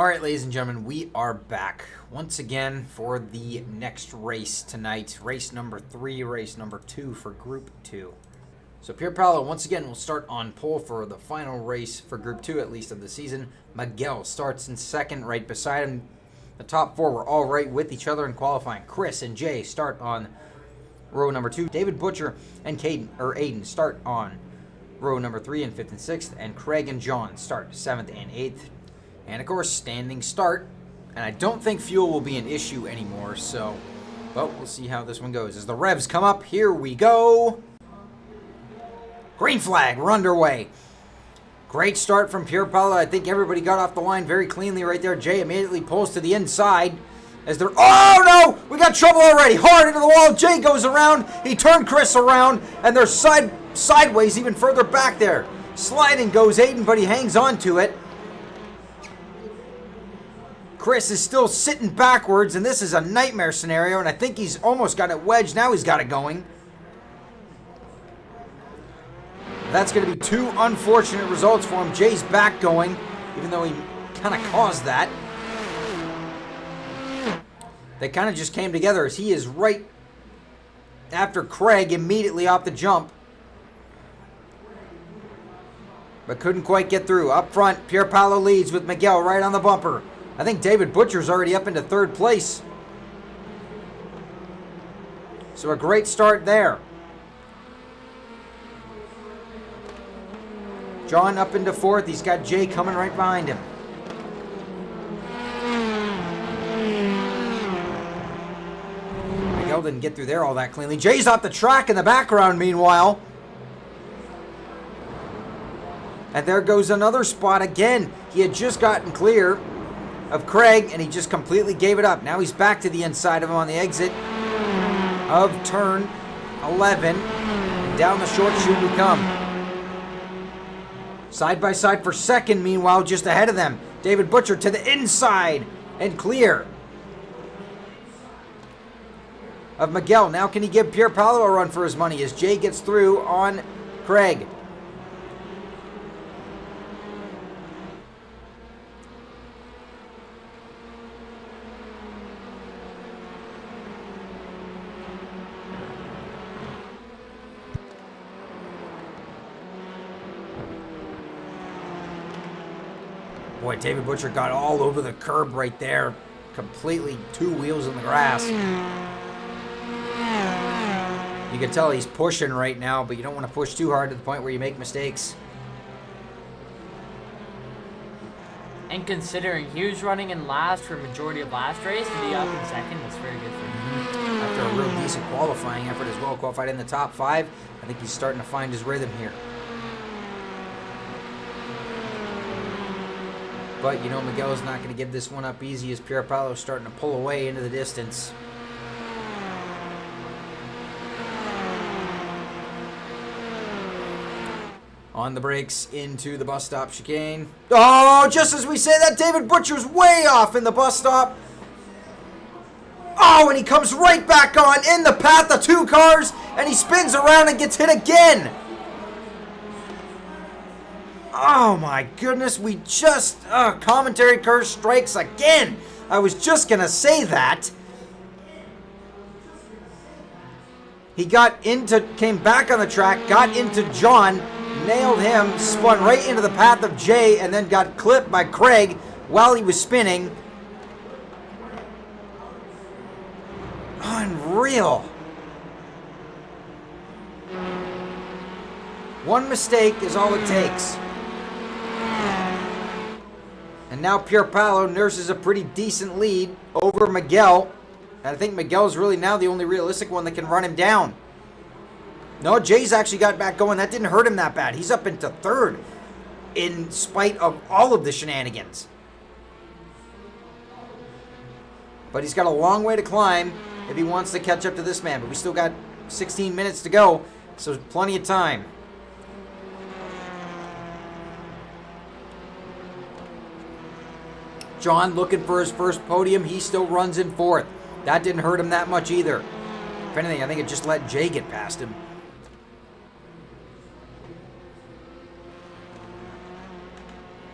Alright, ladies and gentlemen, we are back once again for the next race tonight. Race number 3, race number 2 for Group 2. So Pierre Paolo, once again, will start on pole for the final race for Group 2, at least of the season. Miguel starts in second, right beside him. The top 4 were all right with each other in qualifying. Chris and Jay start on row number 2. David Butcher and Aiden start on row number 3 and 5th and 6th. And Craig and John start 7th and 8th. And of course, standing start. And I don't think fuel will be an issue anymore, so... But we'll see how this one goes. As the revs come up, here we go. Green flag, we're underway. Great start from Pierre Paolo. I think everybody got off the line very cleanly right there. Jay immediately pulls to the inside. As they're... Oh, no! We got trouble already. Hard into the wall. Jay goes around. He turned Chris around. And they're sideways even further back there. Sliding goes Aiden, but he hangs on to it. Chris is still sitting backwards, and this is a nightmare scenario, and I think he's almost got it wedged. Now he's got it going. That's going to be 2 unfortunate results for him. Jay's back going, even though he kind of caused that. They kind of just came together as he is right after Craig immediately off the jump. But couldn't quite get through. Up front, Pierre Paolo leads with Miguel right on the bumper. I think David Butcher's already up into 3rd place. So a great start there. John up into 4th. He's got Jay coming right behind him. Miguel didn't get through there all that cleanly. Jay's off the track in the background meanwhile. And there goes another spot again. He had just gotten clear of Craig, and he just completely gave it up. Now he's back to the inside of him on the exit of turn 11. And down the short chute we come. Side by side for second, meanwhile, just ahead of them. David Butcher to the inside and clear of Miguel. Now can he give Pierre Paolo a run for his money as Jay gets through on Craig? Boy, David Butcher got all over the curb right there. Completely 2 wheels in the grass. You can tell he's pushing right now, but you don't want to push too hard to the point where you make mistakes. And considering he was running in last for a majority of last race, to be up in second, that's very good for him. After a real decent qualifying effort as well, qualified in the top 5, I think he's starting to find his rhythm here. But, you know, Miguel's not going to give this one up easy as Pierre Paolo's starting to pull away into the distance. On the brakes into the bus stop chicane. Oh, just as we say that, David Butcher's way off in the bus stop. Oh, and he comes right back on in the path of 2 cars, and he spins around and gets hit again. Oh my goodness, we just, commentary curse strikes again. I was just going to say that. He came back on the track, got into John, nailed him, spun right into the path of Jay, and then got clipped by Craig while he was spinning. Unreal. One mistake is all it takes. And now Pierre Paolo nurses a pretty decent lead over Miguel. And I think Miguel's really now the only realistic one that can run him down. No, Jay's actually got back going. That didn't hurt him that bad. He's up into 3rd in spite of all of the shenanigans. But he's got a long way to climb if he wants to catch up to this man. But we still got 16 minutes to go, so plenty of time. John looking for his first podium. He still runs in 4th. That didn't hurt him that much either. If anything, I think it just let Jay get past him.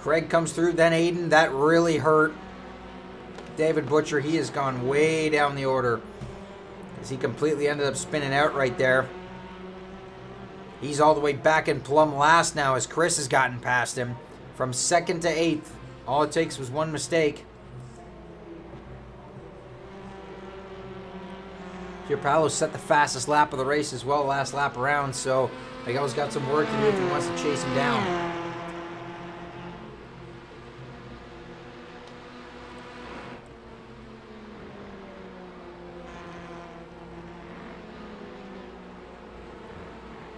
Craig comes through, then Aiden. That really hurt David Butcher. He has gone way down the order as he completely ended up spinning out right there. He's all the way back in plumb last now as Chris has gotten past him from 2nd to 8th. All it takes was one mistake. Pierpaolo set the fastest lap of the race as well last lap around, so Miguel's got some work to do if he wants to chase him down.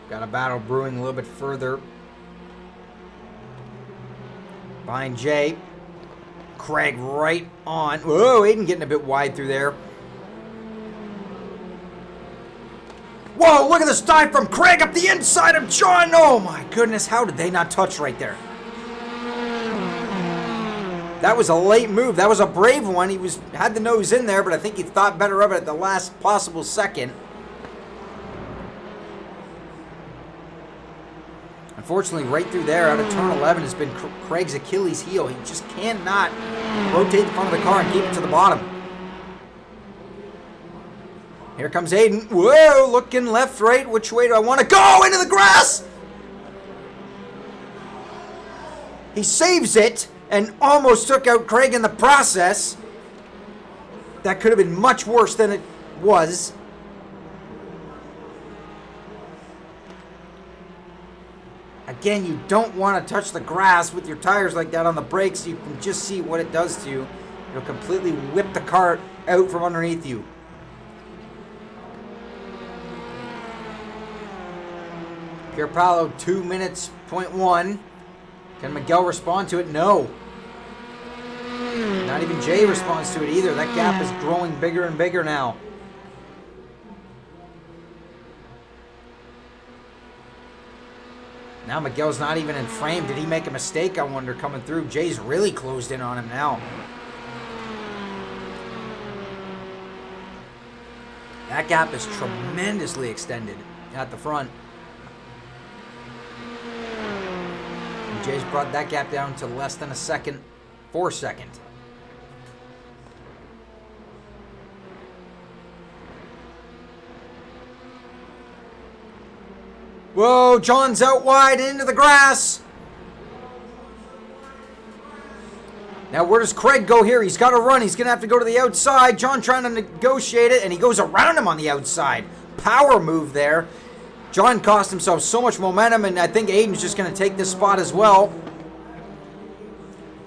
Got a battle brewing a little bit further. Behind Jay. Craig right on. Whoa, Aiden getting a bit wide through there. Whoa, look at this dive from Craig up the inside of John. Oh my goodness, how did they not touch right there? That was a late move. That was a brave one. He had the nose in there, but I think he thought better of it at the last possible second. Unfortunately, right through there, out of turn 11, has been Craig's Achilles heel. He just cannot rotate the front of the car and keep it to the bottom. Here comes Aiden. Whoa, looking left, right. Which way do I want to go? Into the grass! He saves it and almost took out Craig in the process. That could have been much worse than it was. Again, you don't want to touch the grass with your tires like that on the brakes. You can just see what it does to you. It'll completely whip the car out from underneath you. Pierpaolo, 2 minutes, 0.1. Can Miguel respond to it? No. Not even Jay responds to it either. That gap is growing bigger and bigger now. Now Miguel's not even in frame. Did he make a mistake, I wonder, coming through? Jay's really closed in on him now. That gap is tremendously extended at the front. And Jay's brought that gap down to less than a second, 4 seconds. Whoa, John's out wide into the grass. Now, where does Craig go here? He's got to run. He's going to have to go to the outside. John trying to negotiate it, and he goes around him on the outside. Power move there. John cost himself so much momentum, and I think Aiden's just going to take this spot as well.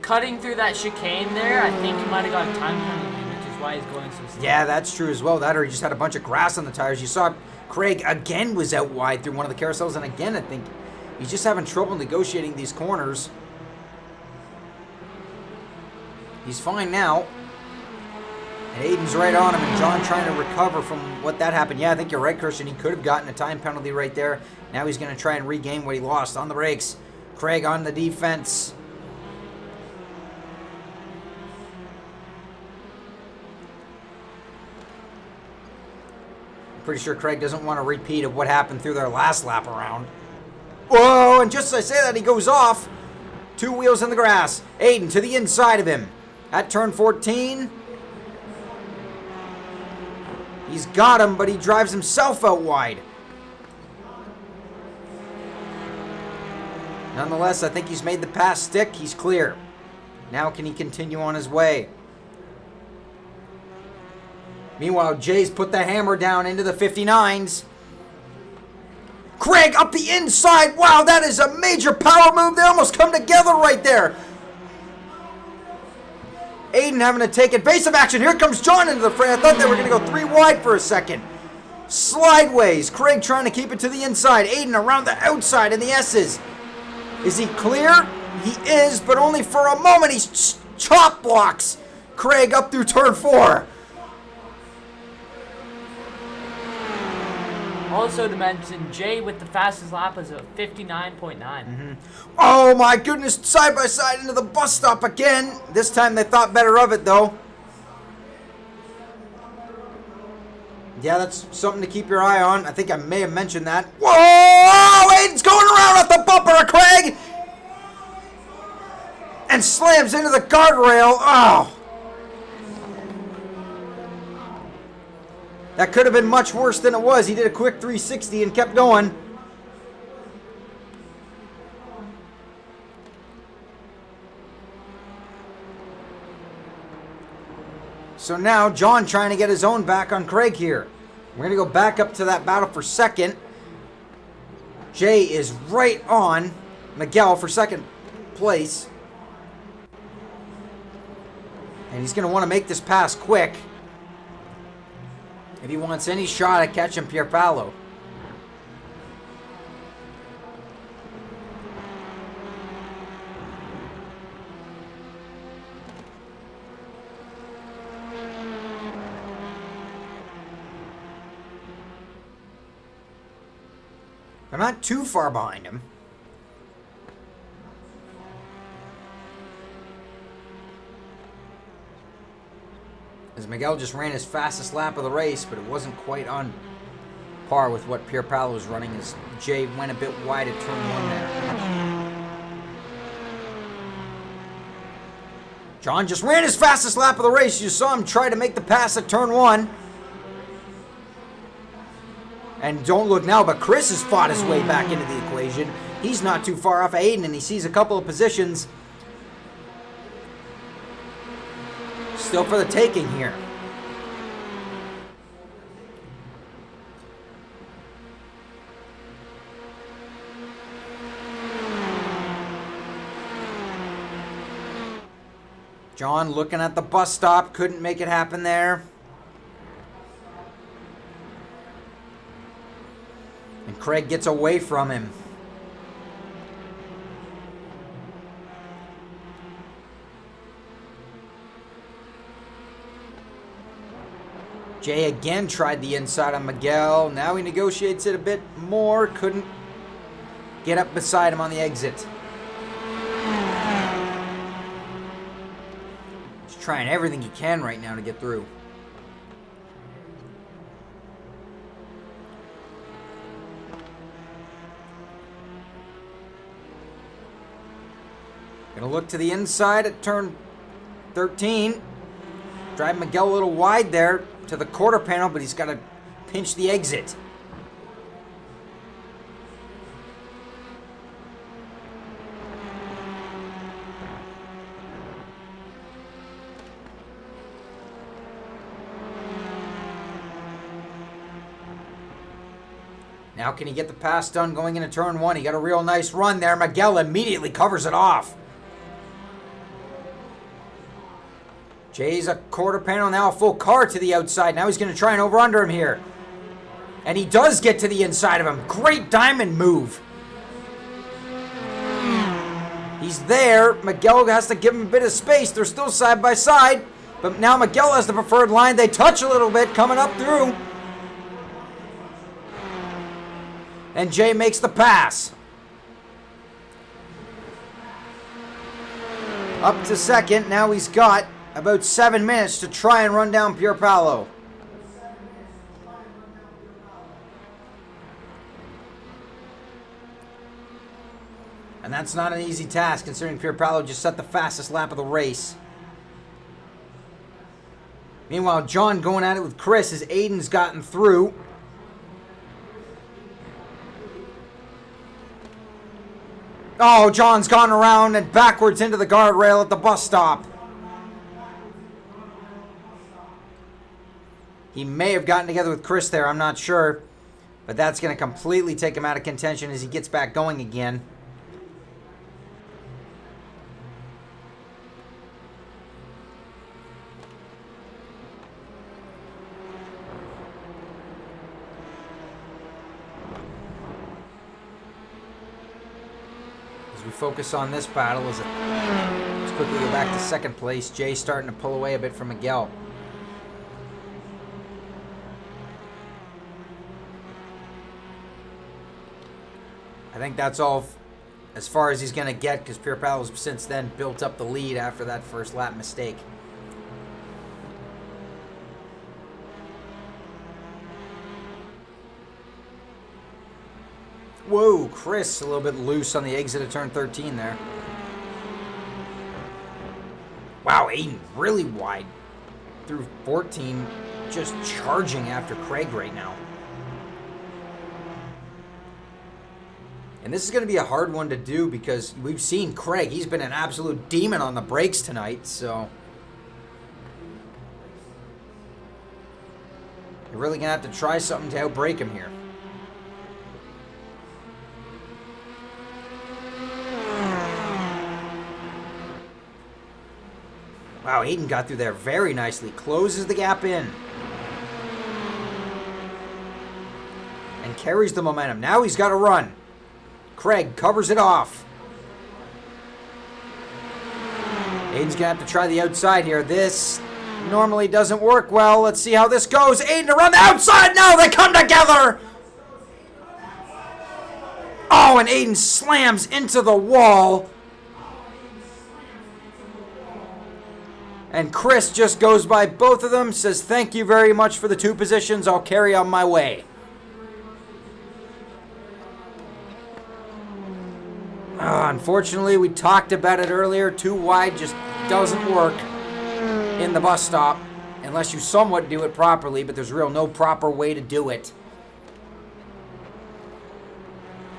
Cutting through that chicane there, I think he might have got time penalty, which is why he's going so slow. Yeah, that's true as well. That or he just had a bunch of grass on the tires. You saw Craig again was out wide through one of the carousels, and again I think he's just having trouble negotiating these corners. He's fine now. And Aiden's right on him, and John trying to recover from what that happened. Yeah, I think you're right, Christian. He could have gotten a time penalty right there. Now he's going to try and regain what he lost on the brakes. Craig on the defense. Pretty sure Craig doesn't want a repeat of what happened through their last lap around. Whoa, and just as I say that, he goes off. 2 wheels in the grass. Aiden to the inside of him. At turn 14. He's got him, but he drives himself out wide. Nonetheless, I think he's made the pass stick. He's clear. Now can he continue on his way? Meanwhile, Jay's put the hammer down into the 59s. Craig up the inside. Wow, that is a major power move. They almost come together right there. Aiden having to take evasive action. Here comes John into the frame. I thought they were going to go 3 wide for a second. Slideways. Craig trying to keep it to the inside. Aiden around the outside in the S's. Is he clear? He is, but only for a moment. He's chop blocks Craig up through turn 4. Also to mention, Jay with the fastest lap was a 59.9. Oh my goodness, side by side into the bus stop again. This time they thought better of it though. Yeah, that's something to keep your eye on. I think I may have mentioned that. Whoa! Aiden's going around off the bumper of Craig! and slams into the guardrail. Oh! That could have been much worse than it was. He did a quick 360 and kept going. So now John trying to get his own back on Craig here. We're going to go back up to that battle for second. Jay is right on Miguel for second place. And he's going to want to make this pass quick if he wants any shot at catching Pierre Paolo. They're not too far behind him. As Miguel just ran his fastest lap of the race, but it wasn't quite on par with what Pierre Paolo was running as Jay went a bit wide at turn 1 there. John just ran his fastest lap of the race. You saw him try to make the pass at turn 1. And don't look now, but Chris has fought his way back into the equation. He's not too far off of Aiden, and he sees a couple of positions still for the taking here. John looking at the bus stop, couldn't make it happen there. And Craig gets away from him. Jay again tried the inside on Miguel. Now he negotiates it a bit more. Couldn't get up beside him on the exit. He's trying everything he can right now to get through. Gonna look to the inside at turn 13. Drive Miguel a little wide there to the quarter panel, but he's got to pinch the exit. Now can he get the pass done going into turn 1? He got a real nice run there. Miguel immediately covers it off. Jay's a quarter panel, now a full car to the outside. Now he's going to try and over-under him here. And he does get to the inside of him. Great diamond move. He's there. Miguel has to give him a bit of space. They're still side by side. But now Miguel has the preferred line. They touch a little bit coming up through. And Jay makes the pass. Up to second. Now he's got about 7 minutes to try and run down Pierre Paolo. And that's not an easy task considering Pierre Paolo just set the fastest lap of the race. Meanwhile, John going at it with Chris as Aiden's gotten through. Oh, John's gone around and backwards into the guardrail at the bus stop. He may have gotten together with Chris there, I'm not sure. But that's going to completely take him out of contention as he gets back going again. As we focus on this battle, let's quickly go back to second place. Jay starting to pull away a bit from Miguel. I think that's all as far as he's going to get because Pierre Paolo's since then built up the lead after that first lap mistake. Whoa, Chris a little bit loose on the exit of turn 13 there. Wow, Aiden really wide through 14, just charging after Craig right now. And this is going to be a hard one to do because we've seen Craig. He's been an absolute demon on the brakes tonight, so you're really going to have to try something to outbrake him here. Wow, Aiden got through there very nicely. Closes the gap in. And carries the momentum. Now he's got to run. Craig covers it off. Aiden's going to have to try the outside here. This normally doesn't work well. Let's see how this goes. Aiden around the outside. No, they come together. Oh, and Aiden slams into the wall. And Chris just goes by both of them, says, thank you very much for the 2 positions. I'll carry on my way. Unfortunately, we talked about it earlier. Too wide just doesn't work in the bus stop unless you somewhat do it properly, but there's no proper way to do it.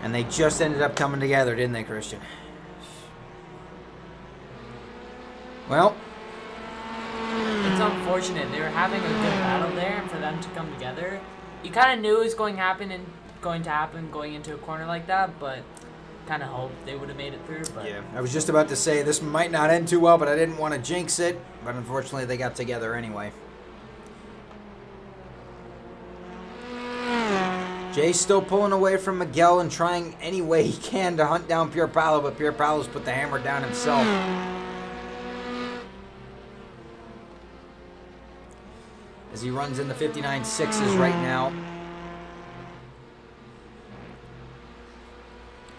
And they just ended up coming together, didn't they, Christian? Well, it's unfortunate. They were having a good battle there, and for them to come together, you kind of knew it was going to happen going into a corner like that, but kind of hoped they would have made it through. But yeah, I was just about to say this might not end too well, but I didn't want to jinx it. But unfortunately, they got together anyway. Jay's still pulling away from Miguel and trying any way he can to hunt down Pierre Paolo, but Pierre Paolo's put the hammer down himself. As he runs in the 59.6s right now.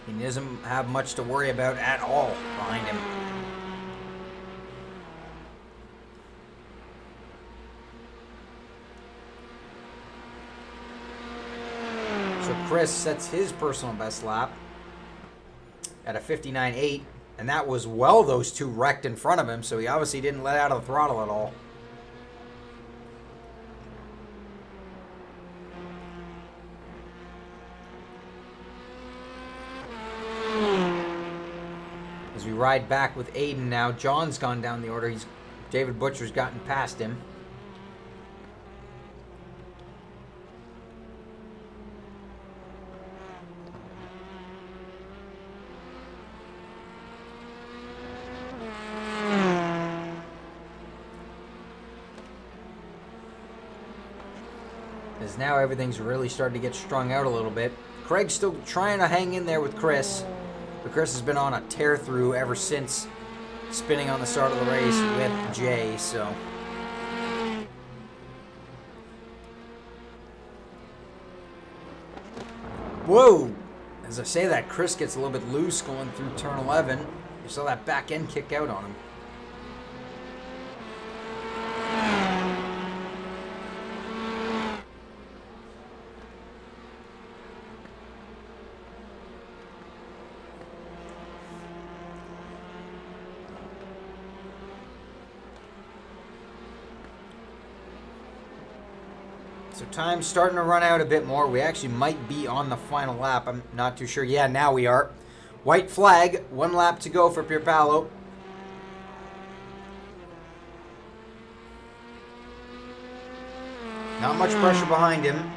He doesn't have much to worry about at all behind him. So Chris sets his personal best lap at a 59.8, and that was those 2 wrecked in front of him, so he obviously didn't let out of the throttle at all. As we ride back with Aiden now, John's gone down the order. David Butcher's gotten past him. As now everything's really starting to get strung out a little bit. Craig's still trying to hang in there with Chris. But Chris has been on a tear through ever since spinning on the start of the race with Jay, so. Whoa! As I say that, Chris gets a little bit loose going through turn 11. You saw that back end kick out on him. So time's starting to run out a bit more. We actually might be on the final lap. I'm not too sure. Yeah, now we are. White flag. 1 lap to go for Pierre Paolo. Not much pressure behind him.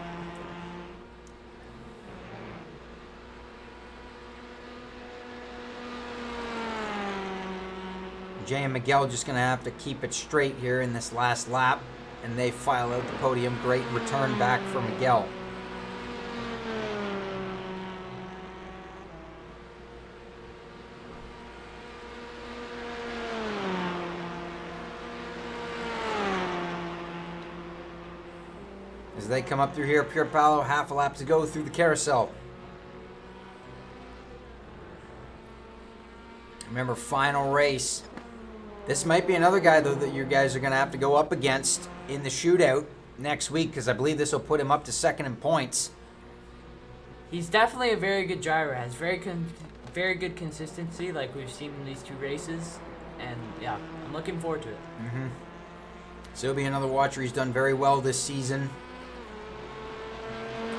Jay and Miguel just going to have to keep it straight here in this last lap. And they file out the podium. Great return back for Miguel. As they come up through here, Pierre Paolo, half a lap to go through the carousel. Remember, final race. This might be another guy, though, that you guys are going to have to go up against in the shootout next week, because I believe this will put him up to second in points. He's definitely a very good driver. Has very good consistency, like we've seen in these 2 races. and yeah, I'm looking forward to it. So he'll be another watcher. He's done very well this season.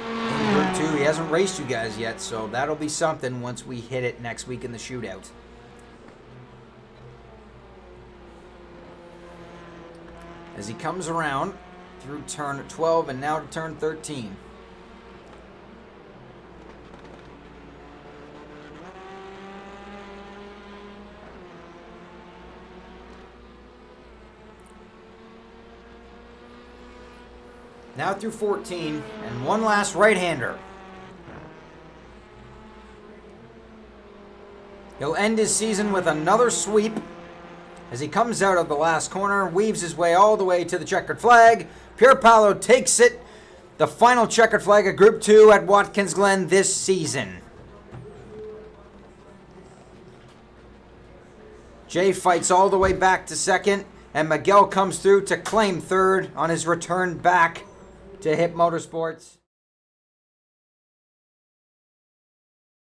In Group 2, he hasn't raced you guys yet, so that'll be something once we hit it next week in the shootout. As he comes around through turn 12 and now to turn 13. Now through 14, and one last right-hander. He'll end his season with another sweep as he comes out of the last corner, weaves his way all the way to the checkered flag. Pierpaolo takes it, the final checkered flag of Group 2 at Watkins Glen this season. Jay fights all the way back to second, and Miguel comes through to claim third on his return back to Hip Motorsports.